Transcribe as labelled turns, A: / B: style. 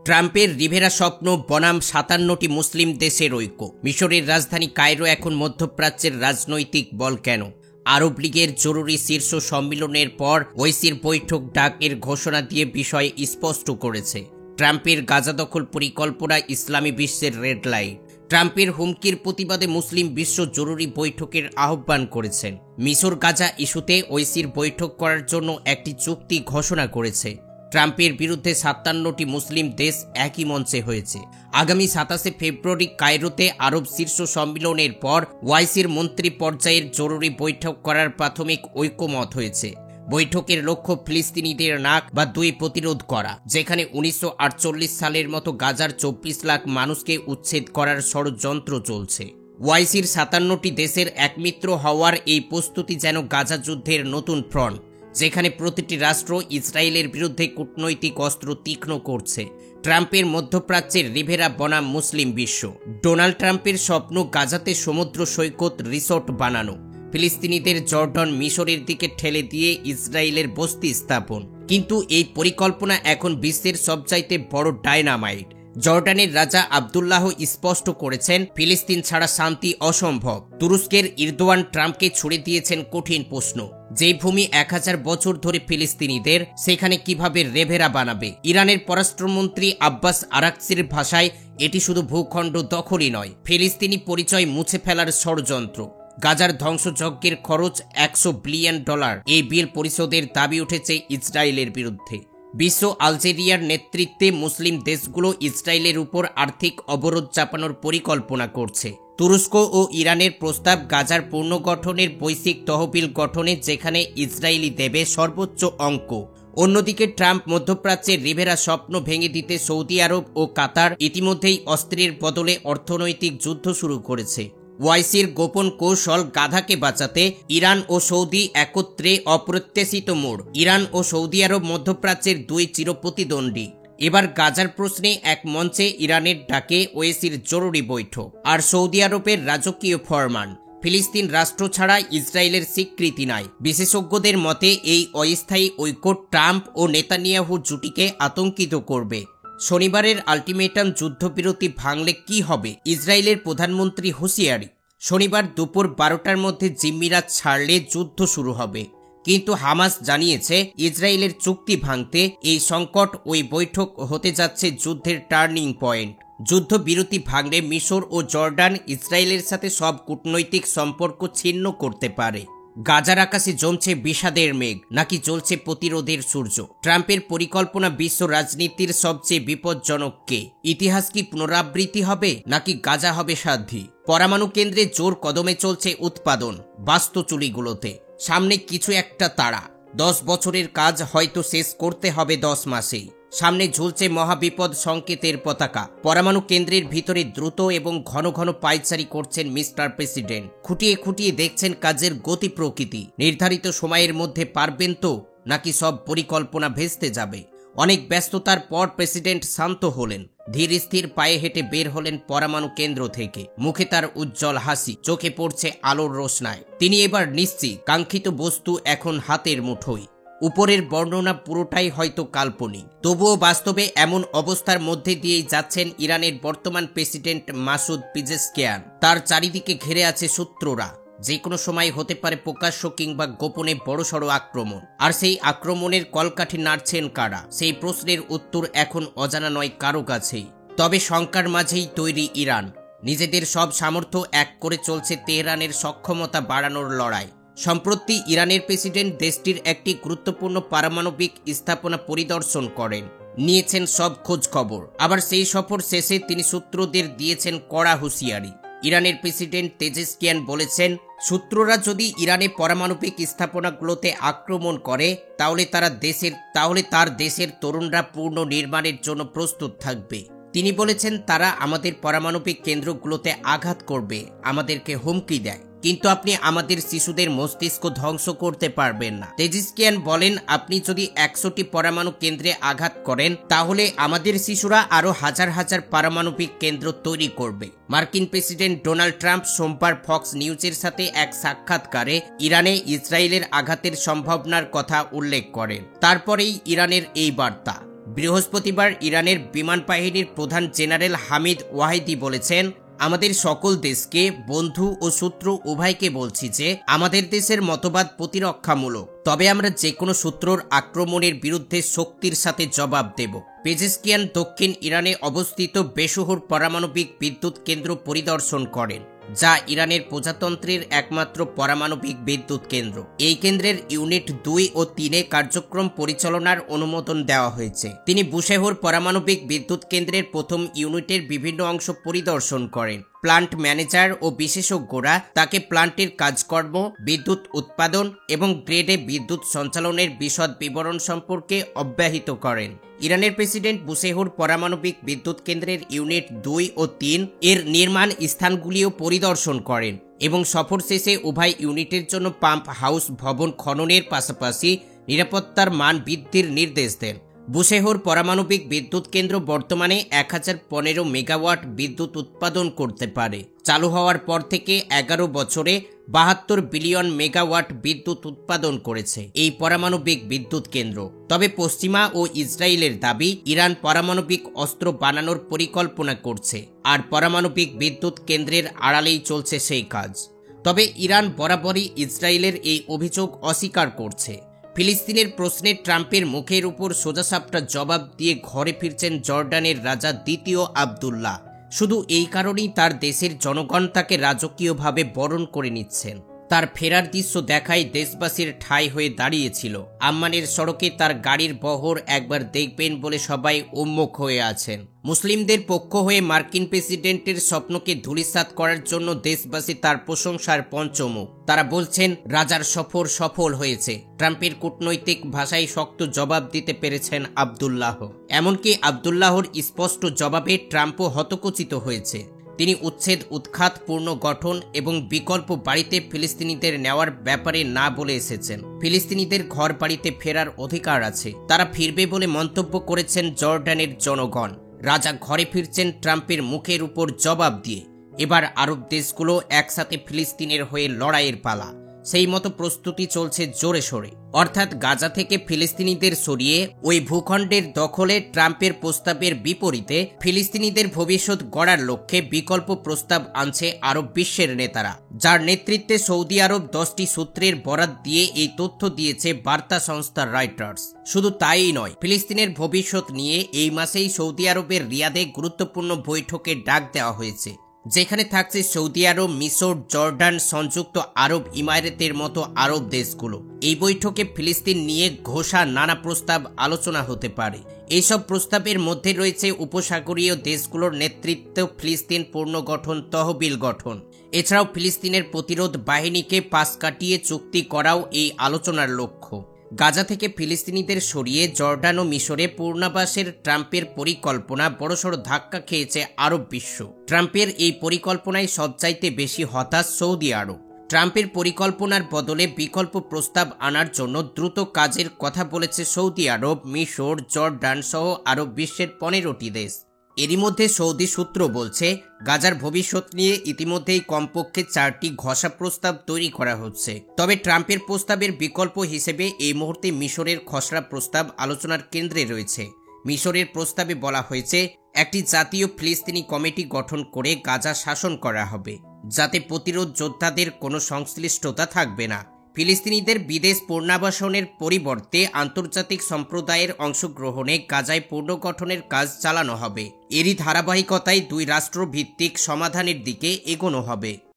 A: ট্রাম্পের রিভেরা স্বপ্ন বনাম ৫৭টি মুসলিম দেশের ঐক্য। মিশরের রাজধানী কায়রো এখন মধ্যপ্রাচ্যের রাজনৈতিক বল কেন? আরব লীগের জরুরি শীর্ষ সম্মেলনের পর ওআইসির বৈঠক ডাকের ঘোষণা দিয়ে বিষয় স্পষ্ট করেছে। ট্রাম্পের গাজা দখল পরিকল্পনা ইসলামী বিশ্বের রেড লাইট। ট্রাম্পের হুমকির প্রতিবাদে মুসলিম বিশ্ব জরুরি বৈঠকের আহ্বান করেছেন। মিশর গাজা ইস্যুতে ওআইসির বৈঠক করার জন্য একটি চুক্তি ঘোষণা করেছে। ট্রাম্পের বিরুদ্ধে ৫৭টি মুসলিম দেশ একই মঞ্চে হয়েছে। আগামী ২৭শে ফেব্রুয়ারি কায়রোতে আরব শীর্ষ সম্মেলনের পর ওআইসির মন্ত্রী পর্যায়ের জরুরি বৈঠক করার প্রাথমিক ঐকমত হয়েছে। বৈঠকের লক্ষ্য ফিলিস্তিনিদের নাক বা দুই প্রতিরোধ করা, যেখানে ১৯৪৮ সালের মতো গাজার ২৪ লাখ মানুষকে উচ্ছেদ করার ষড়যন্ত্র চলছে। ওআইসির ৫৭টি দেশের একমিত্র হওয়ার এই প্রস্তুতি যেন গাজা যুদ্ধের নতুন ফ্রন্ট, যেখানে প্রতিটি রাষ্ট্র ইসরায়েলের বিরুদ্ধে কূটনৈতিক অস্ত্র তীক্ষ্ণ করছে। ট্রাম্পের মধ্যপ্রাচ্যের রিভেরা বনাম মুসলিম বিশ্ব। ডোনাল্ড ট্রাম্পের স্বপ্ন গাজাতে সমুদ্র সৈকত রিসোর্ট বানানো, ফিলিস্তিনিদের জর্ডন মিশরের দিকে ঠেলে দিয়ে ইসরায়েলের বস্তি স্থাপন। কিন্তু এই পরিকল্পনা এখন বিশ্বের সবচাইতে বড় ডায়নামাইট। জর্ডানের রাজা আবদুল্লাহ স্পষ্ট করেছেন, ফিলিস্তিন ছাড়া শান্তি অসম্ভব। তুরস্কের ইরদোয়ান ট্রাম্পকে ছুড়ে দিয়েছেন কঠিন প্রশ্ন, যে ভূমি ১০০০ বছর ধরে ফিলিস্তিনিদের, সেখানে কিভাবে রেভেরা বানাবে? ইরানের পররাষ্ট্রমন্ত্রী আব্বাস আরাকচির ভাষায়, এটি শুধু ভূখণ্ড দখলই নয়, ফিলিস্তিনি পরিচয় মুছে ফেলার ষড়যন্ত্র। গাজার ধ্বংসযজ্ঞের খরচ $১০০ বিলিয়ন। এই বিল পরিশোধের দাবি উঠেছে ইসরায়েলের বিরুদ্ধে। বিশ্ব আলজেরিয়ার নেতৃত্বে মুসলিম দেশগুলো ইসরায়েলের উপর আর্থিক অবরোধ চাপানোর পরিকল্পনা করছে। তুরস্ক ও ইরানের প্রস্তাব গাজার পুনর্গঠনের বৈশ্বিক তহবিল গঠনে, যেখানে ইসরায়েলি দেবে সর্বোচ্চ অঙ্ক। অন্যদিকে ট্রাম্প মধ্যপ্রাচ্যের রিভেরা স্বপ্ন ভেঙে দিতে সৌদি আরব ও কাতার ইতিমধ্যেই অস্ত্রের বদলে অর্থনৈতিক যুদ্ধ শুরু করেছে। ওআইসির গোপন কৌশল গাধাকে বাঁচাতে ইরান ও সৌদি একত্রে অপ্রত্যাশিত মোড়। ইরান ও সৌদি আরব মধ্যপ্রাচ্যের দুই চিরপ্রতিদ্বন্দ্বী। এবার গাজার প্রশ্নে এক মঞ্চে ইরানের ডাকে ওআইসির জরুরি বৈঠক, আর সৌদি আরবের রাজকীয় ফরমান। ফিলিস্তিন রাষ্ট্র ছাড়া ইসরায়েলের স্বীকৃতি নাই। বিশেষজ্ঞদের মতে এই অস্থায়ী ঐক্য ট্রাম্প ও নেতানিয়াহু জুটিকে আতঙ্কিত করবে। শনিবারের আলটিমেটাম যুদ্ধবিরতি ভাঙলে কি হবে? ইসরায়েলের প্রধানমন্ত্রী হুঁশিয়ারি, শনিবার দুপুর ১২টার মধ্যে জিম্মিরা ছাড়লে যুদ্ধ শুরু হবে। কিন্তু হামাস জানিয়েছে, ইসরায়েলের চুক্তি ভাঙতে এই সংকট ওই বৈঠক হতে যাচ্ছে যুদ্ধের টার্নিং পয়েন্ট। যুদ্ধবিরতি ভাঙলে মিশর ও জর্ডান ইসরায়েলের সাথে সব কূটনৈতিক সম্পর্ক ছিন্ন করতে পারে। গাজার আকাশে জমছে বিষাদের মেঘ, নাকি জ্বলছে প্রতিরোধের সূর্য? ট্রাম্পের পরিকল্পনা বিশ্ব রাজনীতির সবচেয়ে বিপজ্জনক কে? ইতিহাস কি পুনরাবৃত্তি হবে, নাকি গাজা হবে সাধ্যী? পরমাণু কেন্দ্রে জোর কদমে চলছে উৎপাদন বাস্তুচুলিগুলোতে। সামনে কিছু একটা তাড়া। 10 বছরের কাজ হয়তো শেষ করতে হবে 10 মাসেই। সামনে ঝুলছে মহাবিপদ সংকেতের পতাকা। পরমাণু কেন্দ্রের ভিতরে দ্রুত এবং ঘন ঘন পায়চারি করছেন মিস্টার প্রেসিডেন্ট। খুঁটিয়ে খুঁটিয়ে দেখছেন কাজের গতি প্রকৃতি। নির্ধারিত সময়ের মধ্যে পারবেন তো, নাকি সব পরিকল্পনা ভেস্তে যাবে? অনেক ব্যস্ততার পর প্রেসিডেন্ট শান্ত হলেন। ধীর স্থির পায়ে হেঁটে বের হলেন পরমাণু কেন্দ্র থেকে। মুখে তার উজ্জ্বল হাসি, চোখে পড়ছে আলোর রোশনায়। তিনি এবার নিশ্চিত, কাঙ্ক্ষিত বস্তু এখন হাতের মুঠোয়। উপরের বর্ণনা পুরোটাই হয়তো কাল্পনিক, তবুও বাস্তবে এমন অবস্থার মধ্যে দিয়েই যাচ্ছেন ইরানের বর্তমান প্রেসিডেন্ট মাসুদ পেজেশকিয়ান। তার চারিদিকে ঘিরে আছে শত্রুরা। যে কোনো সময় হতে পারে প্রকাশ্য কিংবা গোপনে বড়সড় আক্রমণ। আর সেই আক্রমণের কলকাঠি নাড়ছেন কারা? সেই প্রশ্নের উত্তর এখন অজানা নয় কারো কাছেই। তবে শঙ্কার মাঝেই তৈরি ইরান। নিজেদের সব সামর্থ্য এক করে চলছে তেহরানের সক্ষমতা বাড়ানোর লড়াই। সম্প্রতি ইরানের প্রেসিডেন্ট দেশটির একটি গুরুত্বপূর্ণ পারমাণবিক স্থাপনা পরিদর্শন করেন, নিয়েছেন সব খোঁজ খবর। আবার সেই সফর শেষে তিনি সূত্রদের দিয়েছেন কড়া হুঁশিয়ারি। ইরানের প্রেসিডেন্ট পেজেশকিয়ান বলেছেন, শত্রুরা যদি ইরানে পারমাণবিক স্থাপনাগুলোতে আক্রমণ করে, তাহলে তার দেশের তরুণরা পূর্ণ নির্মাণের জন্য প্রস্তুত থাকবে। তিনি বলেছেন, তারা আমাদের পারমাণবিক কেন্দ্রগুলোতে আঘাত করবে, আমাদেরকে হুমকি দেয়, কিন্তু আপনি আমাদের শিশুদের মস্তিষ্ক ধ্বংস করতে পারবেন না। পেজেশকিয়ান বলেন, আপনি যদি 100টি পরমাণু কেন্দ্রে আঘাত করেন, তাহলে আমাদের শিশুরা আরো হাজার হাজার পারমাণবিক কেন্দ্র তৈরি করবে। মার্কিন প্রেসিডেন্ট ডোনাল্ড ট্রাম্প সোমবার ফক্স নিউজের সাথে এক সাক্ষাৎকারে ইরানে ইসরায়েলের আঘাতের সম্ভাবনার কথা উল্লেখ করেন। তারপরেই ইরানের এই বার্তা। বৃহস্পতিবার ইরানের বিমান বাহিনীর প্রধান জেনারেল হামিদ ওয়াহিদি বলেছেন, আমাদের সকল দেশকে, বন্ধু ও শত্রু উভয়কে বলছি যে আমাদের দেশের মতবাদ প্রতিরক্ষামূলক, তবে আমরা যে কোনো শত্রুর আক্রমণের বিরুদ্ধে শক্তির সাথে জবাব দেব। পেজেশকিয়ান দক্ষিণ ইরানে অবস্থিত বেশহুর পারমাণবিক বিদ্যুৎ কেন্দ্র পরিদর্শন করেন, যা ইরানের প্রজাতন্ত্রের একমাত্র পারমাণবিক বিদ্যুৎ কেন্দ্র। এই কেন্দ্রের ইউনিট 2 ও 3-এ কার্যক্রম পরিচালনার অনুমোদন দেওয়া হয়েছে। তিনি বুশেহর পারমাণবিক বিদ্যুৎ কেন্দ্রের প্রথম ইউনিটের বিভিন্ন অংশ পরিদর্শন করেন। প্লান্ট ম্যানেজার ও বিশেষজ্ঞরা তাকে প্লান্টের কাজকর্ম, বিদ্যুৎ উৎপাদন এবং গ্রেডে বিদ্যুৎ সঞ্চালনের বিশদ বিবরণ সম্পর্কে অব্যাহত করেন। ইরানের প্রেসিডেন্ট বুশেহর পারমাণবিক বিদ্যুৎ কেন্দ্রের ইউনিট 2 ও 3 এর নির্মাণ স্থানগুলিও পরিদর্শন করেন এবং সফর শেষে উভয় ইউনিটের জন্য পাম্প হাউস ভবন খননের পাশাপাশি নিরাপত্তার মান বৃদ্ধির নির্দেশ দেন। বুশেহর পারমাণবিক বিদ্যুৎ কেন্দ্র বর্তমানে 1015 মেগাওয়াট বিদ্যুৎ উৎপাদন করতে পারে। চালু হওয়ার পর থেকে 11 বছরে 72 বিলিয়ন মেগাওয়াট বিদ্যুৎ উৎপাদন করেছে এই পারমাণবিক বিদ্যুৎ কেন্দ্র। তবে পশ্চিমা ও ইসরায়েলের দাবি, ইরান পারমাণবিক অস্ত্র বানানোর পরিকল্পনা করছে, আর পারমাণবিক বিদ্যুৎ কেন্দ্রের আড়ালেই চলছে সেই কাজ। তবে ইরান বরাবরই ইসরায়েলের এই অভিযোগ অস্বীকার করছে। ফিলিস্তিনের প্রশ্নে ট্রাম্পের মুখের উপর সোজাসাপটা জবাব দিয়ে ঘরে ফিরছেন জর্ডানের রাজা দ্বিতীয় আবদুল্লাহ। শুধু এই কারণেই তার দেশের জনগণ তাকে রাজকীয়ভাবে বরণ করে নিচ্ছেন। তার ফেরার দৃশ্য দেখায় দেশবাসীর ঠাঁই হয়ে দাঁড়িয়েছিল। আম্মানের সড়কে তার গাড়ির বহর একবার দেখবেন বলে সবাই উন্মুখ হয়ে আছেন। মুসলিমদের পক্ষ হয়ে মার্কিন প্রেসিডেন্টের স্বপ্নকে ধূলিসাৎ করার জন্য দেশবাসী তার প্রশংসার পঞ্চমুখ। তারা বলছেন রাজার সফর সফল হয়েছে। ট্রাম্পের কূটনৈতিক ভাষায় শক্ত জবাব দিতে পেরেছেন আবদুল্লাহ। এমনকি আবদুল্লাহর স্পষ্ট জবাবে ট্রাম্পও হতকচিত হয়েছে। তিনি উচ্ছেদ, উৎখাত, পুনর্গঠন এবং বিকল্প বাড়িতে ফিলিস্তিনিদের নেওয়ার ব্যাপারে না বলে এসেছেন। ফিলিস্তিনিদের ঘর বাড়িতে ফেরার অধিকার আছে, তারা ফিরবে বলে মন্তব্য করেছেন জর্ডানের জনগণ। রাজা ঘরে ফিরছেন ট্রাম্পের মুখের উপর জবাব দিয়ে। এবার আরব দেশগুলো একসাথে ফিলিস্তিনের হয়ে লড়াইয়ের পালা। সেই মতো প্রস্তুতি চলছে জোরে সোরে। অর্থাৎ গাজা থেকে ফিলিস্তিনিদের সরিয়ে ওই ভূখণ্ডের দখলে ট্রাম্পের প্রস্তাবের বিপরীতে ফিলিস্তিনিদের ভবিষ্যৎ গড়ার লক্ষ্যে বিকল্প প্রস্তাব আনছে আরব বিশ্বের নেতারা, যার নেতৃত্বে সৌদি আরব 10টি সূত্রের বরাত দিয়ে এই তথ্য দিয়েছে বার্তা সংস্থা রয়টার্স। শুধু তাই নয়, ফিলিস্তিনের ভবিষ্যৎ নিয়ে এই মাসেই সৌদি আরবের রিয়াদে গুরুত্বপূর্ণ বৈঠকের ডাক দেওয়া হয়েছে, যেখানে থাকছে সৌদি আরব, মিশর, জর্ডান, সংযুক্ত আরব ইমারাতের মতো আরব দেশগুলো। এই বৈঠকে ফিলিস্তিন নিয়ে ঘোষা নানা প্রস্তাব আলোচনা হতে পারে। এইসব প্রস্তাবের মধ্যে রয়েছে উপসাগরীয় দেশগুলোর নেতৃত্বে ফিলিস্তিন পুনর্গঠন তহবিল গঠন। এছাড়াও ফিলিস্তিনের প্রতিরোধ বাহিনীকে পাশ কাটিয়ে চুক্তি করাও এই আলোচনার লক্ষ্য। গাজা থেকে ফিলিস্তিনিদের সরিয়ে জর্ডান ও মিশরে পুনর্বাসের ট্রাম্পের পরিকল্পনা বড়সড় ধাক্কা খেয়েছে আরব বিশ্ব। ট্রাম্পের এই পরিকল্পনায় সবচাইতে বেশি হতাশ সৌদি আরব। ট্রাম্পের পরিকল্পনার বদলে বিকল্প প্রস্তাব আনার জন্য দ্রুত কাজের কথা বলেছে সৌদি আরব, মিশর, জর্ডান সহ আরব বিশ্বের 15টি দেশ। এরই মধ্যে সৌদি সূত্র বলছে, গাজার ভবিষ্যৎ নিয়ে ইতিমধ্যেই কমপক্ষে 4টি ঘষা প্রস্তাব তৈরি করা হচ্ছে। তবে ট্রাম্পের প্রস্তাবের বিকল্প হিসেবে এই মুহূর্তে মিশরের খসড়া প্রস্তাব আলোচনার কেন্দ্রে রয়েছে। মিশরের প্রস্তাবে বলা হয়েছে, একটি জাতীয় ফিলিস্তিনি কমিটি গঠন করে গাজা শাসন করা হবে, যাতে প্রতিরোধ যোদ্ধাদের কোনো সংশ্লিষ্টতা থাকবে না। ফিলিস্তিনিদের বিদেশ পুনর্বাসনের পরিবর্তে আন্তর্জাতিক সম্প্রদায়ের অংশগ্রহণে গাজায় পুনর্গঠনের কাজ চালানো হবে। এরই ধারাবাহিকতায় 2 রাষ্ট্র ভিত্তিক সমাধানের দিকে এগোনো হবে।